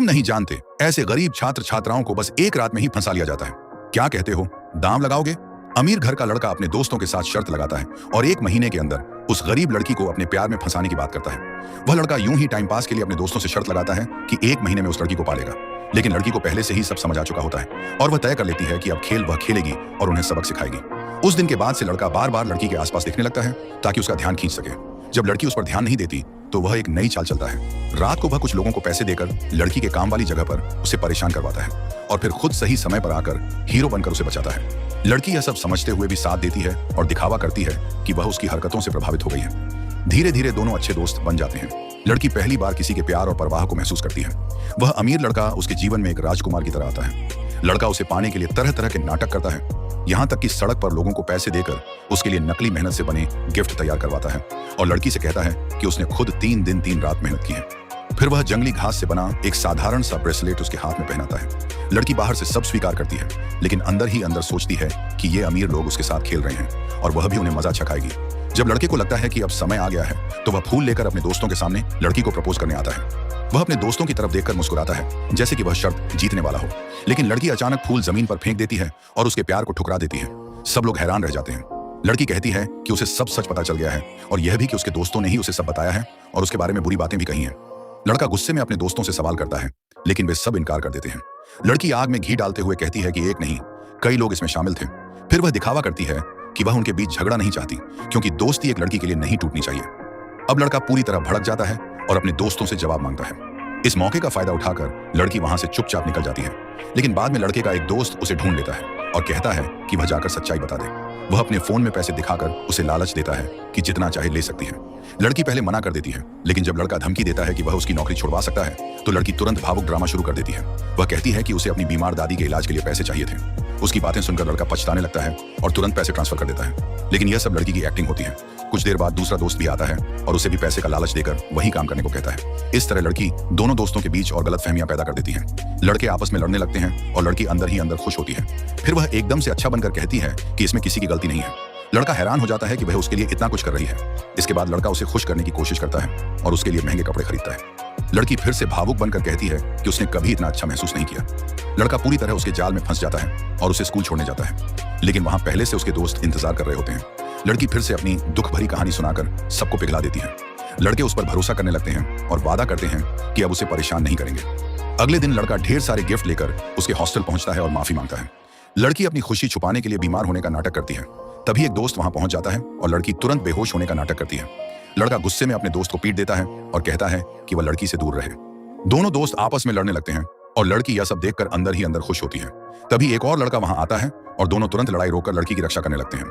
नहीं जानते, ऐसे गरीब छात्र छात्राओं को बस एक रात में ही फंसा लिया जाता है। क्या कहते हो, दांव लगाओगे? अमीर घर का लड़का अपने दोस्तों के साथ शर्त लगाता है और 1 महीने के अंदर उस गरीब लड़की को अपने प्यार में फंसाने की बात करता है। वह लड़का यूं ही टाइम पास के लिए अपने दोस्तों से शर्त लगाता है कि 1 महीने में उस लड़की को पालेगा, लेकिन लड़की को पहले से ही सब समझ आ चुका होता है और वह तय कर लेती है कि अब खेल वह खेलेगी और उन्हें सबक सिखाएगी। उस दिन के बाद से लड़का बार बार लड़की के आसपास देखने लगता है ताकि उसका ध्यान खींच सके। जब लड़की उस पर ध्यान नहीं देती तो वह एक नई चाल चलता है। रात को वह कुछ लोगों को पैसे देकर लड़की के काम वाली जगह पर उसे परेशान करवाता है और फिर खुद सही समय पर आकर हीरो बनकर उसे बचाता है। लड़की यह सब समझते हुए भी साथ देती है और दिखावा करती है कि वह उसकी हरकतों से प्रभावित हो गई है। धीरे धीरे दोनों अच्छे दोस्त बन जाते हैं। लड़की पहली बार किसी के प्यार और परवाह को महसूस करती है। वह अमीर लड़का उसके जीवन में एक राजकुमार की तरह आता है। लड़का उसे पाने के लिए तरह तरह के नाटक करता है, यहाँ तक कि सड़क पर लोगों को पैसे देकर उसके लिए नकली मेहनत से बने गिफ्ट तैयार करवाता है और लड़की से कहता है कि उसने खुद 3 दिन 3 रात मेहनत की है। फिर वह जंगली घास से बना एक साधारण सा ब्रेसलेट उसके हाथ में पहनाता है। लड़की बाहर से सब स्वीकार करती है, लेकिन अंदर ही अंदर सोचती है कि ये अमीर लोग उसके साथ खेल रहे हैं और वह भी उन्हें मजा चखाएगी। जब लड़के को लगता है कि अब समय आ गया है तो वह फूल लेकर अपने दोस्तों के सामने लड़की को प्रपोज करने आता है। वह अपने दोस्तों की तरफ देखकर मुस्कुराता है जैसे कि वह शर्त जीतने वाला हो, लेकिन लड़की अचानक फूल जमीन पर फेंक देती है और उसके प्यार को ठुकरा देती है। सब लोग हैरान रह जाते हैं। लड़की कहती है कि उसे सब सच पता चल गया है और यह भी कि उसके दोस्तों ने ही उसे सब बताया है और उसके बारे में बुरी बातें भी कही हैं। लड़का गुस्से में अपने दोस्तों से सवाल करता है, लेकिन वे सब इनकार कर देते हैं। लड़की आग में घी डालते हुए कहती है कि एक नहीं, कई लोग इसमें शामिल थे। फिर वह दिखावा करती है कि वह उनके बीच झगड़ा नहीं चाहती, क्योंकि दोस्ती एक लड़की के लिए नहीं टूटनी चाहिए। अब लड़का पूरी तरह भड़क जाता है और अपने दोस्तों से जवाब मांगता है। इस मौके का फायदा उठाकर लड़की वहां से चुपचाप निकल जाती है, लेकिन बाद में लड़के का एक दोस्त उसे ढूंढ लेता है और कहता है कि वह जाकर सच्चाई बता दे। वह अपने फोन में पैसे दिखाकर उसे लालच देता है कि जितना चाहे ले सकती है। लड़की पहले मना कर देती है, लेकिन जब लड़का धमकी देता है कि वह उसकी नौकरी छुड़वा सकता है तो लड़की तुरंत भावुक ड्रामा शुरू कर देती है। वह कहती है कि उसे अपनी बीमार दादी के इलाज के लिए पैसे चाहिए थे। उसकी बातें सुनकर लड़का पछताने लगता है और तुरंत पैसे ट्रांसफर कर देता है, लेकिन यह सब लड़की की एक्टिंग होती है। कुछ देर बाद दूसरा दोस्त भी आता है और उसे भी पैसे का लालच देकर वही काम करने को कहता है। इस तरह लड़की दोनों दोस्तों के बीच और गलतफहमियां पैदा कर देती है। लड़के आपस में लड़ने लगते हैं और लड़की अंदर ही अंदर खुश होती है। फिर वह एकदम से अच्छा बनकर कहती है कि इसमें किसी की गलती नहीं है। लड़का हैरान हो जाता है कि वह उसके लिए इतना कुछ कर रही है। इसके बाद लड़का उसे खुश करने की कोशिश करता है और उसके लिए महंगे कपड़े खरीदता है। लड़की फिर से भावुक बनकर कहती है कि उसने कभी इतना अच्छा महसूस नहीं किया। लड़का पूरी तरह उसके जाल में फंस जाता है और उसे स्कूल छोड़ने जाता है, लेकिन वहां पहले से उसके दोस्त इंतजार कर रहे होते हैं। लड़की फिर से अपनी दुख भरी कहानी सुनाकर सबको पिघला देती है। लड़के उस पर भरोसा करने लगते हैं और वादा करते हैं कि अब उसे परेशान नहीं करेंगे। अगले दिन लड़का ढेर सारे गिफ्ट लेकर उसके हॉस्टल पहुंचता है और माफी मांगता है। लड़की अपनी खुशी छुपाने के लिए बीमार होने का नाटक करती है। तभी एक दोस्त वहां पहुंच जाता है और लड़की तुरंत बेहोश होने का नाटक करती है। लड़का गुस्से में अपने दोस्त को पीट देता है और कहता है कि वह लड़की से दूर रहे। दोनों दोस्त आपस में लड़ने लगते हैं और लड़की यह सब देखकर अंदर ही अंदर खुश होती है। तभी एक और लड़का वहां आता है और दोनों तुरंत लड़ाई रोककर लड़की की रक्षा करने लगते हैं।